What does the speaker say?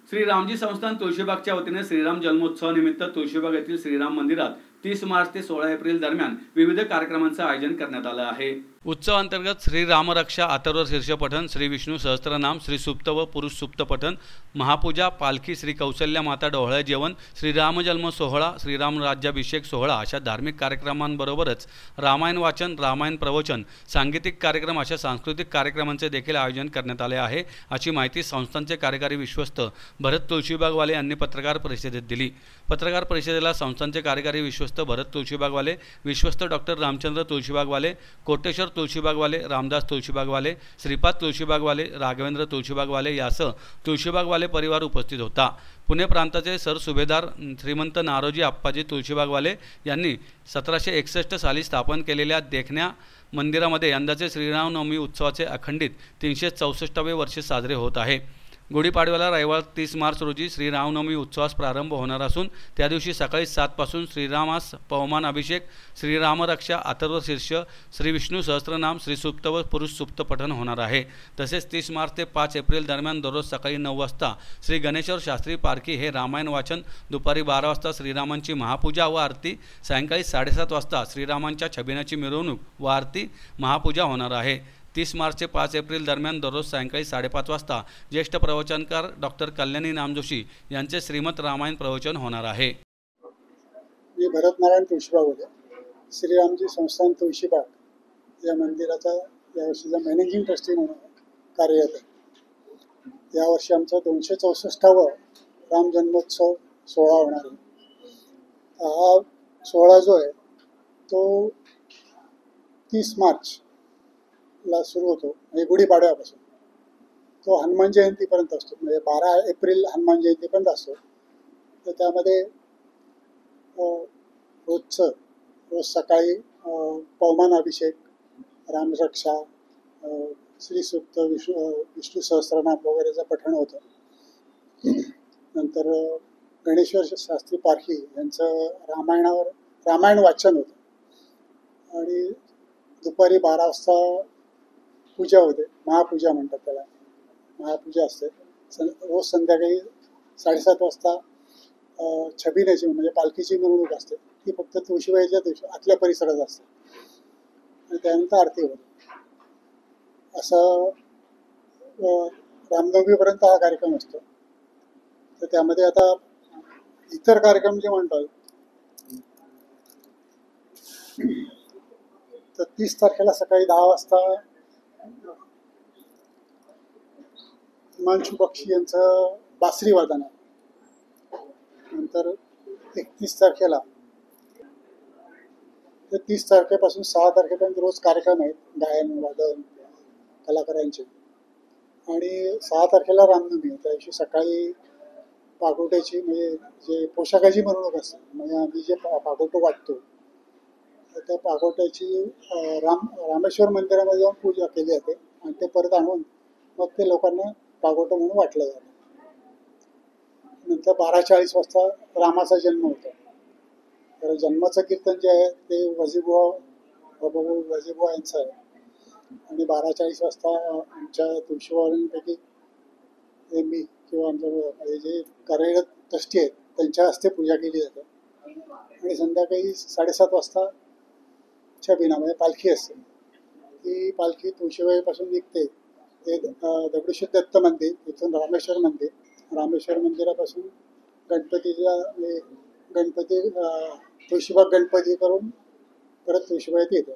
श्री रामजी संस्थान तुळशीबागच्या वतीने श्रीराम जन्मोत्सवानिमित्त तुळशीबाग येथील श्रीराम मंदिरात 30 मार्च ते 16 एप्रिल दरम्यान विविध कार्यक्रमांचं आयोजन करण्यात आलं आहे। उत्सव अंतर्गत श्री रामरक्षा अथर्व शीर्ष पठण, श्री विष्णू सहस्त्रनाम, श्री सुप्त व पुरुष सुप्त पठण, महापूजा, पालखी, श्री कौशल्या माता डोहळे जेवण, श्रीराम जन्म सोहळा, श्रीराम राज्याभिषेक सोहळा अशा धार्मिक कार्यक्रमांबरोबरच रामायण वाचन, रामायण प्रवचन, सांगीतिक कार्यक्रम अशा सांस्कृतिक कार्यक्रमांचे देखील आयोजन करण्यात आले आहे, अशी माहिती संस्थांचे कार्यकारी विश्वस्त भरत तुळशीबागवाले यांनी पत्रकार परिषदेत दिली। पत्रकार परिषदेला संस्थांचे कार्यकारी विश्वस्त भरत तुळशीबागवाले, विश्वस्त डॉक्टर रामचंद्र तुळशीबागवाले, कोटेश्वर तुळशीबागवाले, रामदास तुळशीबागवाले, श्रीपाद तुळशीबागवाले, राघवेंद्र तुळशीबागवाले यासह तुळशीबागवाले परिवार उपस्थित होता। पुणे प्रांताचे सरसुभेदार श्रीमंत नारोजी आप्पाजी तुळशीबागवाले यांनी 1761 साली स्थापन केलेल्या देखण्या मंदिरामध्ये यंदाचे श्रीरामनवमी उत्सवाचे अखंडित 364वे वर्ष साजरे होत आहे। गुढीपाडव्याला रविवार 30 मार्च रोजी श्रीरामनवमी उत्सवास प्रारंभ होणार असून त्या दिवशी सकाळी 7 पासून श्रीरामास पवमान अभिषेक, श्रीरामरक्षा अथर्व शीर्ष, श्री विष्णू सहस्त्रनाम, श्री सुप्त व पुरुष सुप्त पठण होणार आहे। तसेच 30 मार्च ते 5 एप्रिल दरम्यान दररोज सकाळी 9 वाजता श्री गणेश्वर शास्त्री पारखी हे रामायण वाचन, दुपारी 12 वाजता श्रीरामांची महापूजा व आरती, सायंकाळी 7:30 वाजता श्रीरामांच्या छबिनाची मिरवणूक व आरती महापूजा होणार आहे। 30 मार्च ते 5 एप्रिल दरम्यान दररोज सायंकाळी 5:30 वाजता ज्येष्ठ प्रवचनकार डॉक्टर कल्याणी नामजोशी यांचे श्रीमत रामायण प्रवचन होणार आहे। मी भरत नारायण तुळशीबागवाले, श्रीरामजी संस्थान तुळशीबाग या मंदिराचा यावर्षीचा मॅनेजिंग ट्रस्टी म्हणून कार्यरत आहे। यावर्षी आमचा 264वा राम जन्मोत्सव सोहळा होणार आहे। हा सोहळा जो आहे तो 30 मार्च ला सुरू होतो, म्हणजे गुढीपाडव्यापासून तो हनुमान जयंतीपर्यंत असतो, म्हणजे 12 एप्रिल हनुमान जयंतीपर्यंत असतो। तर त्यामध्ये रोज सकाळी पवमान अभिषेक, रामरक्षा, श्री सुप्त, विष्णू सहस्त्रनाम वगैरेचं पठण होतं। नंतर गणेश्वर शास्त्री पारखी यांचं रामायण वाचन होतं आणि दुपारी 12 वाजता पूजा होते, महापूजा म्हणतात त्याला, महापूजा असते। रोज संध्याकाळी 7:30 वाजता छबिनाची म्हणजे पालखीची मिरवणूक असते, ती फक्त तुळशीबाईच्या दिवशी आतल्या परिसरात असते आणि त्यानंतर आरती होते। असं रामनवमीपर्यंत हा कार्यक्रम असतो। तर त्यामध्ये आता इतर कार्यक्रम जे म्हणतात तर 30 तारखेला सकाळी 10 वाजता हिमांशु बक्षी यांचं बासरी वादन आहे। नंतर 31 तारखेला ते 30 तारखेपासून 6 तारखेपर्यंत रोज कार्यक्रम आहेत, गायन वादन कलाकारांचे। आणि 6 तारखेला रामनवमी आहे, त्या दिवशी सकाळी पागोट्याची म्हणजे जे पोशाखाची मिरवणूक असते, म्हणजे आम्ही जे पागोटं वाटतो त्या पागोट्याची रामेश्वर मंदिरामध्ये जाऊन पूजा केली जाते आणि ते परत आणून मग ते लोकांना पागोटं म्हणून वाटलं जातं। नंतर 12:40 वाजता रामाचा जन्म होतो। तर जन्माचं कीर्तन जे आहे ते वजीबुवा यांचं आहे आणि 12:40 वाजता आमच्या तुळशीबावांपैकी मी किंवा आमच्या जे कार्यरत ट्रस्टी आहेत त्यांच्या हस्ते पूजा केली जाते आणि संध्याकाळी 7:30 वाजता छबिना म्हणजे पालखी असते। ती पालखी तुळशीबाईपासून निघते ते दगडूशेठ दत्त मंदिर, इथून रामेश्वर मंदिरापासून गणपती तुळशीबाग गणपती करून परत तुळशीबाईत येते।